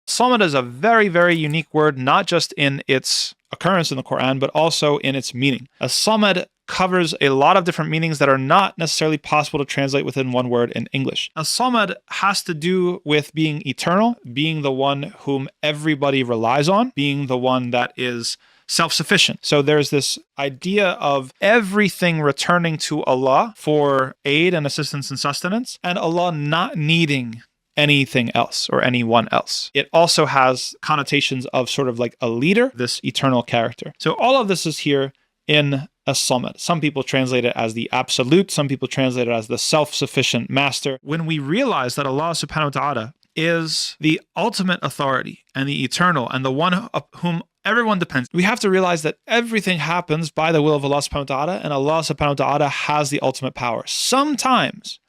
Samad is a very, very unique word, not just in its occurrence in the Quran, but also in its meaning. A Samad covers a lot of different meanings that are not necessarily possible to translate within one word in English. A Samad has to do with being eternal, being the one whom everybody relies on, being the one that is self-sufficient. So there's this idea of everything returning to Allah for aid and assistance and sustenance, and Allah not needing anything else or anyone else. It also has connotations of sort of like a leader, this eternal character. So all of this is here in as-Samad. Some people translate it as the absolute, some people translate it as the self-sufficient master. When we realize that Allah subhanahu wa ta'ala is the ultimate authority and the eternal and the one of whom everyone depends, we have to realize that everything happens by the will of Allah subhanahu wa ta'ala, and Allah subhanahu wa ta'ala has the ultimate power. Sometimes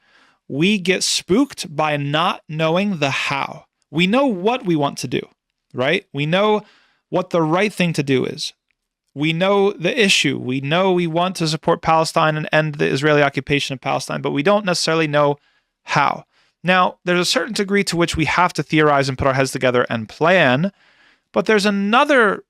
we get spooked by not knowing the how. We know what we want to do, right? We know what the right thing to do is. We know the issue. We know we want to support Palestine and end the Israeli occupation of Palestine, but we don't necessarily know how. Now, there's a certain degree to which we have to theorize and put our heads together and plan, but there's another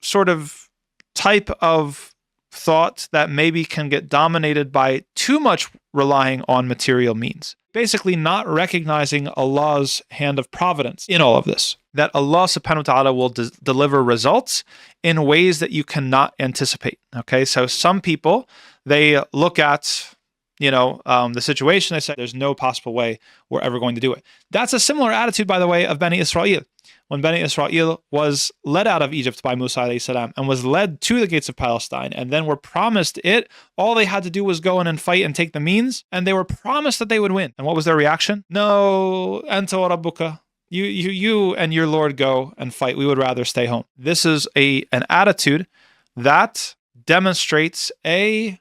sort of type of thought that maybe can get dominated by too much relying on material means. Basically not recognizing Allah's hand of providence in all of this. That Allah subhanahu wa ta'ala will deliver results in ways that you cannot anticipate. Okay, so some people, they look at, the situation, they say there's no possible way we're ever going to do it. That's a similar attitude, by the way, of Bani Israel. When Bani Israel was led out of Egypt by Musa alayhi salam and was led to the gates of Palestine and then were promised it, all they had to do was go in and fight and take the means, and they were promised that they would win. And what was their reaction? No, anta wa rabbuka. You and your Lord go and fight. We would rather stay home. This is an attitude that demonstrates a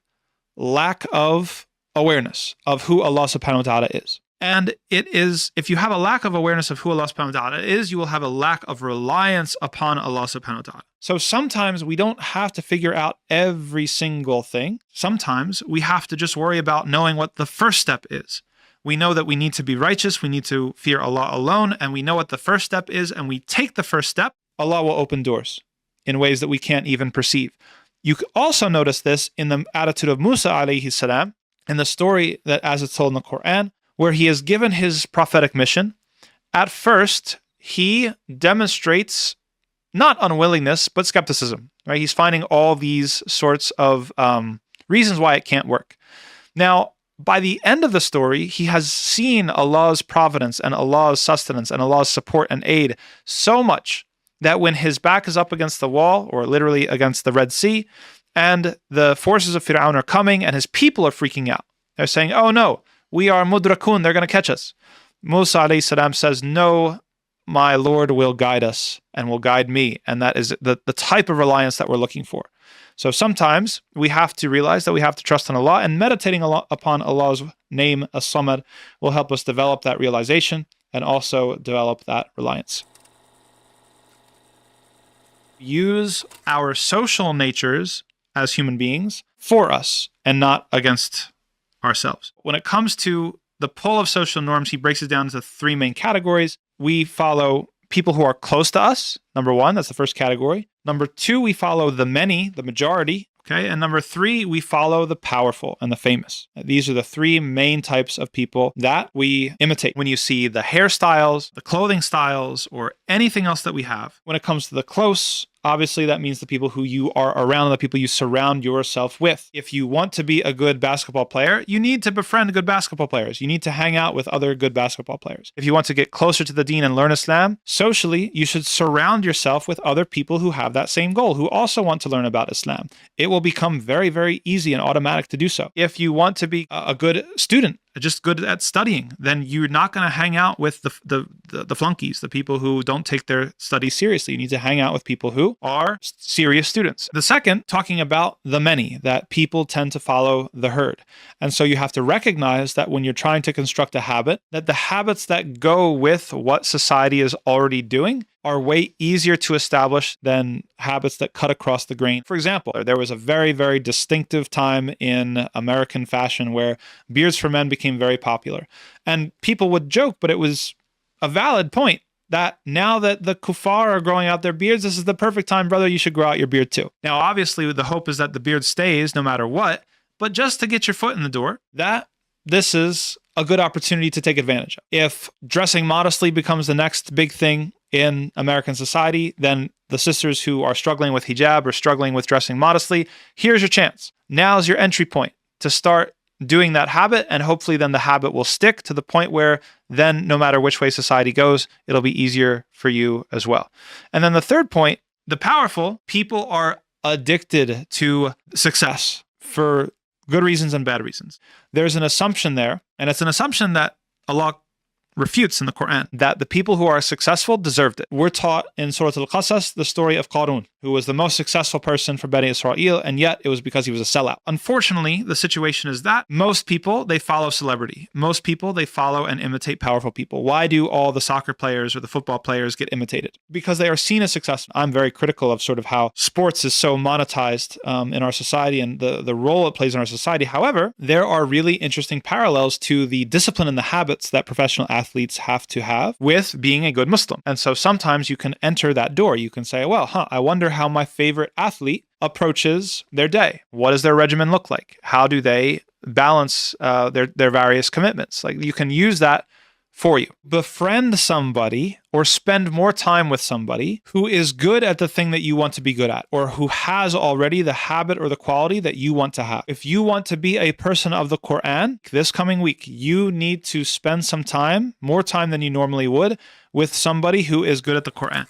lack of awareness of who Allah subhanahu wa ta'ala is. And it is, if you have a lack of awareness of who Allah subhanahu wa ta'ala is, you will have a lack of reliance upon Allah subhanahu wa ta'ala. So sometimes we don't have to figure out every single thing. Sometimes we have to just worry about knowing what the first step is. We know that we need to be righteous, we need to fear Allah alone, and we know what the first step is, and we take the first step, Allah will open doors in ways that we can't even perceive. You could also notice this in the attitude of Musa alayhi salam, in the story that as it's told in the Quran, where he is given his prophetic mission. At first, he demonstrates not unwillingness, but skepticism, right? He's finding all these sorts of reasons why it can't work. Now, by the end of the story, he has seen Allah's providence and Allah's sustenance and Allah's support and aid so much that when his back is up against the wall, or literally against the Red Sea, and the forces of Fir'aun are coming and his people are freaking out. They're saying, oh no, we are mudrakun, they're going to catch us. Musa alayhi salam says, no, my Lord will guide us and will guide me. And that is the type of reliance that we're looking for. So sometimes we have to realize that we have to trust in Allah, and meditating upon Allah's name, as-Samad, will help us develop that realization and also develop that reliance. Use our social natures as human beings for us and not against ourselves. When it comes to the pull of social norms, he breaks it down into three main categories. We follow people who are close to us. Number one, that's the first category. Number two, we follow the many, the majority. Okay. And number three, we follow the powerful and the famous. These are the three main types of people that we imitate. When you see the hairstyles, the clothing styles, or anything else that we have, when it comes to the close, obviously that means the people who you are around, the people you surround yourself with. If you want to be a good basketball player, you need to befriend good basketball players. You need to hang out with other good basketball players. If you want to get closer to the deen and learn Islam, socially, you should surround yourself with other people who have that same goal, who also want to learn about Islam. It will become very, very easy and automatic to do so. If you want to be a good student, just good at studying, then you're not going to hang out with the flunkies, the people who don't take their studies seriously. You need to hang out with people who are serious students. The second, talking about the many, that people tend to follow the herd. And so you have to recognize that when you're trying to construct a habit, that the habits that go with what society is already doing are way easier to establish than habits that cut across the grain. For example, there was a very, very distinctive time in American fashion where beards for men became very popular. And people would joke, but it was a valid point. that now that the kuffar are growing out their beards, this is the perfect time, brother, you should grow out your beard too. Now, obviously, the hope is that the beard stays no matter what, but just to get your foot in the door, this is a good opportunity to take advantage of. If dressing modestly becomes the next big thing in American society, then the sisters who are struggling with hijab or struggling with dressing modestly, here's your chance. Now's your entry point to start doing that habit, and hopefully then the habit will stick to the point where then no matter which way society goes, it'll be easier for you as well. And then the third point, the powerful people are addicted to success for good reasons and bad reasons. There's an assumption there, and it's an assumption that Allah refutes in the Quran, that the people who are successful deserved it. We're taught in Surah Al-Qasas the story of Qarun, who was the most successful person for Bani Israel, and yet it was because he was a sellout. Unfortunately, the situation is that most people, they follow celebrity. Most people, they follow and imitate powerful people. Why do all the soccer players or the football players get imitated? Because they are seen as successful. I'm very critical of sort of how sports is so monetized in our society and the role it plays in our society. However, there are really interesting parallels to the discipline and the habits that professional athletes have to have with being a good Muslim. And so sometimes you can enter that door. You can say, well, I wonder how my favorite athlete approaches their day. What does their regimen look like? How do they balance their various commitments? Like, you can use that for you. Befriend somebody or spend more time with somebody who is good at the thing that you want to be good at, or who has already the habit or the quality that you want to have. If you want to be a person of the Quran this coming week, you need to spend some time, more time than you normally would, with somebody who is good at the Quran.